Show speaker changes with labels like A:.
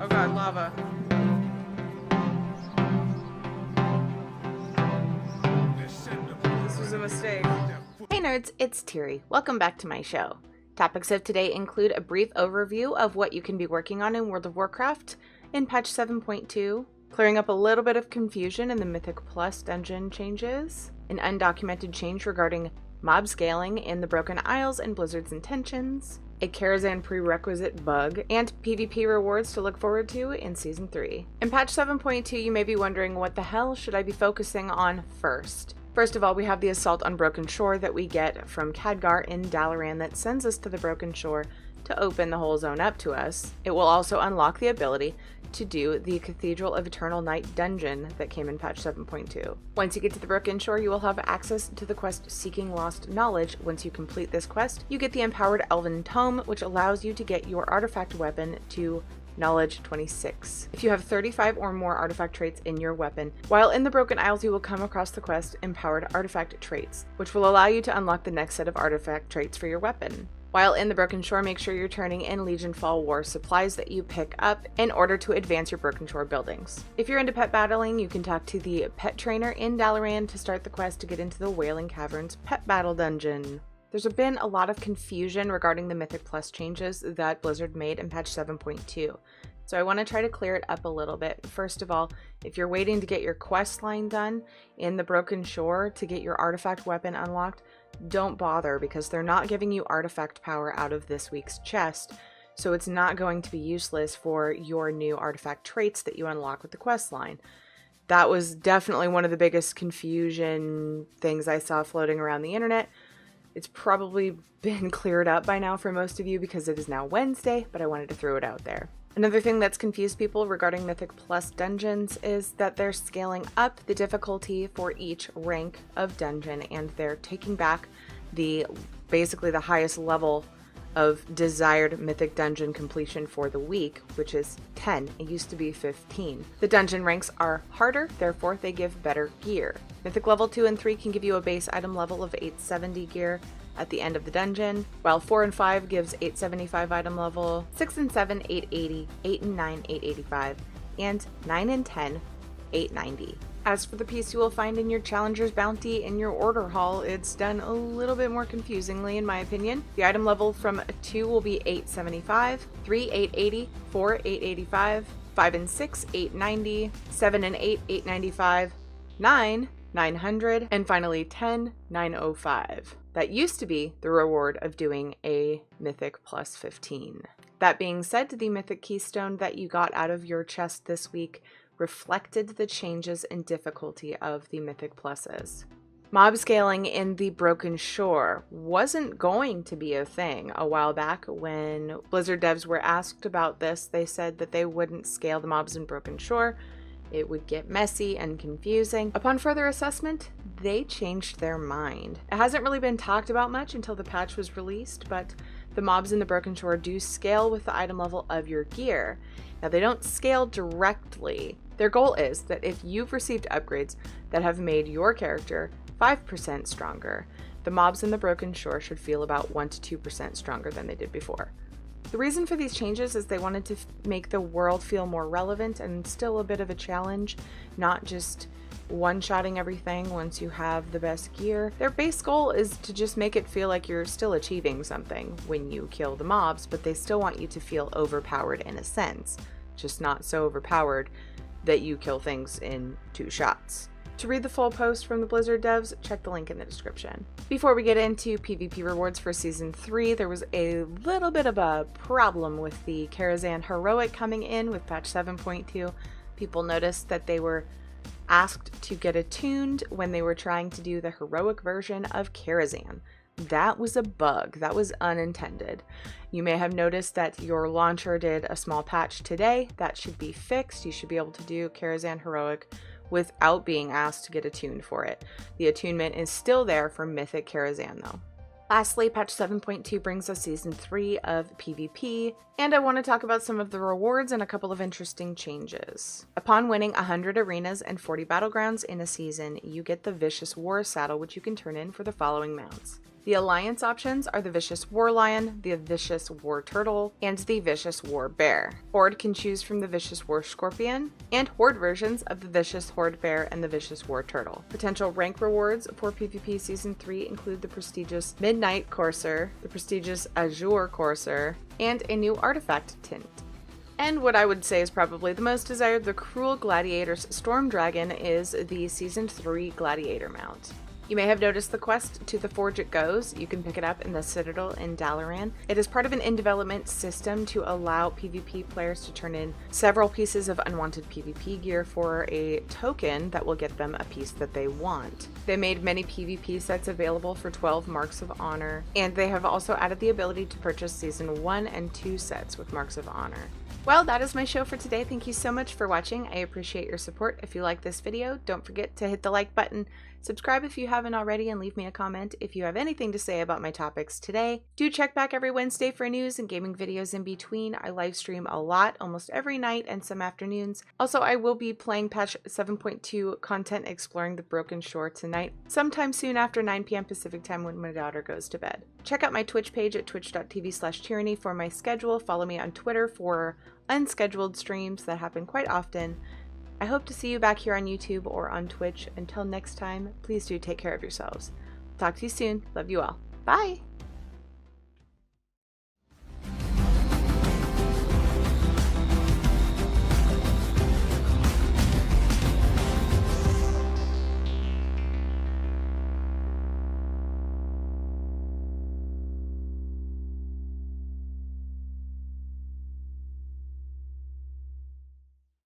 A: Oh god, lava. This was a mistake.
B: Hey nerds, it's Tiri. Welcome back to my show. Topics of today include a brief overview of what you can be working on in World of Warcraft in patch 7.2, clearing up a little bit of confusion in the Mythic Plus dungeon changes, an undocumented change regarding mob scaling in the Broken Isles and Blizzard's intentions, a Karazhan prerequisite bug, and PvP rewards to look forward to in Season 3. In patch 7.2, you may be wondering, what the hell should I be focusing on first? First of all, we have the Assault on Broken Shore that we get from Khadgar in Dalaran that sends us to the Broken Shore to open the whole zone up to us. It will also unlock the ability to do the Cathedral of Eternal Night dungeon that came in patch 7.2. Once you get to the Broken Shore, you will have access to the quest Seeking Lost Knowledge. Once you complete this quest, you get the Empowered Elven Tome, which allows you to get your artifact weapon to Knowledge 26. If you have 35 or more artifact traits in your weapon, while in the Broken Isles you will come across the quest Empowered Artifact Traits, which will allow you to unlock the next set of artifact traits for your weapon. While in the Broken Shore, make sure you're turning in Legion Fall War supplies that you pick up in order to advance your Broken Shore buildings. If you're into pet battling, you can talk to the pet trainer in Dalaran to start the quest to get into the Wailing Caverns pet battle dungeon. There's been a lot of confusion regarding the Mythic Plus changes that Blizzard made in patch 7.2. So I want to try to clear it up a little bit. First of all, if you're waiting to get your quest line done in the Broken Shore to get your artifact weapon unlocked, don't bother, because they're not giving you artifact power out of this week's chest, so it's not going to be useless for your new artifact traits that you unlock with the quest line. That was definitely one of the biggest confusion things I saw floating around the internet. It's probably been cleared up by now for most of you because it is now Wednesday, but I wanted to throw it out there. Another thing that's confused people regarding Mythic Plus dungeons is that they're scaling up the difficulty for each rank of dungeon, and they're taking back basically the highest level of desired Mythic dungeon completion for the week, which is 10. It used to be 15. The dungeon ranks are harder, therefore they give better gear. Mythic level 2 and 3 can give you a base item level of 870 gear at the end of the dungeon, while 4 and 5 gives 875 item level, 6 and 7 880, 8 and 9 885, and 9 and 10 890. As for the piece you will find in your Challenger's Bounty in your order hall, it's done a little bit more confusingly in my opinion. The item level from 2 will be 875, 3 880, 4 885, 5 and 6 890, 7 and 8 895, 9 900, and finally 10 905. That used to be the reward of doing a Mythic plus 15. That being said, the Mythic Keystone that you got out of your chest this week reflected the changes in difficulty of the Mythic Pluses. Mob scaling in the Broken Shore wasn't going to be a thing a while back. When Blizzard devs were asked about this, they said that they wouldn't scale the mobs in Broken Shore. It would get messy and confusing. Upon further assessment, they changed their mind. It hasn't really been talked about much until the patch was released, but the mobs in the Broken Shore do scale with the item level of your gear. Now, they don't scale directly. Their goal is that if you've received upgrades that have made your character 5% stronger, the mobs in the Broken Shore should feel about 1 to 2% stronger than they did before. The reason for these changes is they wanted to make the world feel more relevant and still a bit of a challenge, not just one-shotting everything once you have the best gear. Their base goal is to just make it feel like you're still achieving something when you kill the mobs, but they still want you to feel overpowered in a sense, just not so overpowered that you kill things in 2 shots. To read the full post from the Blizzard devs, check the link in the description. Before we get into PvP rewards for Season 3, there was a little bit of a problem with the Karazhan Heroic coming in with patch 7.2. People noticed that they were asked to get attuned when they were trying to do the heroic version of Karazhan. That was a bug. That was unintended. You may have noticed that your launcher did a small patch today. That should be fixed. You should be able to do Karazhan Heroic without being asked to get attuned for it. The attunement is still there for Mythic Karazhan though. Lastly, patch 7.2 brings us Season 3 of PvP, and I want to talk about some of the rewards and a couple of interesting changes. Upon winning 100 arenas and 40 battlegrounds in a season, you get the Vicious War Saddle, which you can turn in for the following mounts: The alliance options are the Vicious War Lion, the Vicious War Turtle, and the Vicious War Bear. Horde can choose from the Vicious War Scorpion, and Horde versions of the Vicious Horde Bear and the Vicious War Turtle. Potential rank rewards for PvP Season 3 include the prestigious Midnight Courser, the prestigious Azure Courser, and a new artifact tint. And what I would say is probably the most desired, the Cruel Gladiator's Storm Dragon, is the Season 3 Gladiator mount. You may have noticed the quest To the Forge It Goes. You can pick it up in the Citadel in Dalaran. It is part of an in-development system to allow PvP players to turn in several pieces of unwanted PvP gear for a token that will get them a piece that they want. They made many PvP sets available for 12 Marks of Honor, and they have also added the ability to purchase Season 1 and 2 sets with Marks of Honor. Well, that is my show for today. Thank you so much for watching. I appreciate your support. If you like this video, don't forget to hit the like button, subscribe if you haven't already, and leave me a comment if you have anything to say about my topics today. Do check back every Wednesday for news and gaming videos in between. I live stream a lot, almost every night and some afternoons. Also, I will be playing patch 7.2 content exploring the Broken Shore tonight, sometime soon after 9 p.m. Pacific time when my daughter goes to bed. Check out my Twitch page at twitch.tv/Tirinei for my schedule. Follow me on Twitter for unscheduled streams that happen quite often. I hope to see you back here on YouTube or on Twitch. Until next time, please do take care of yourselves. Talk to you soon. Love you all. Bye!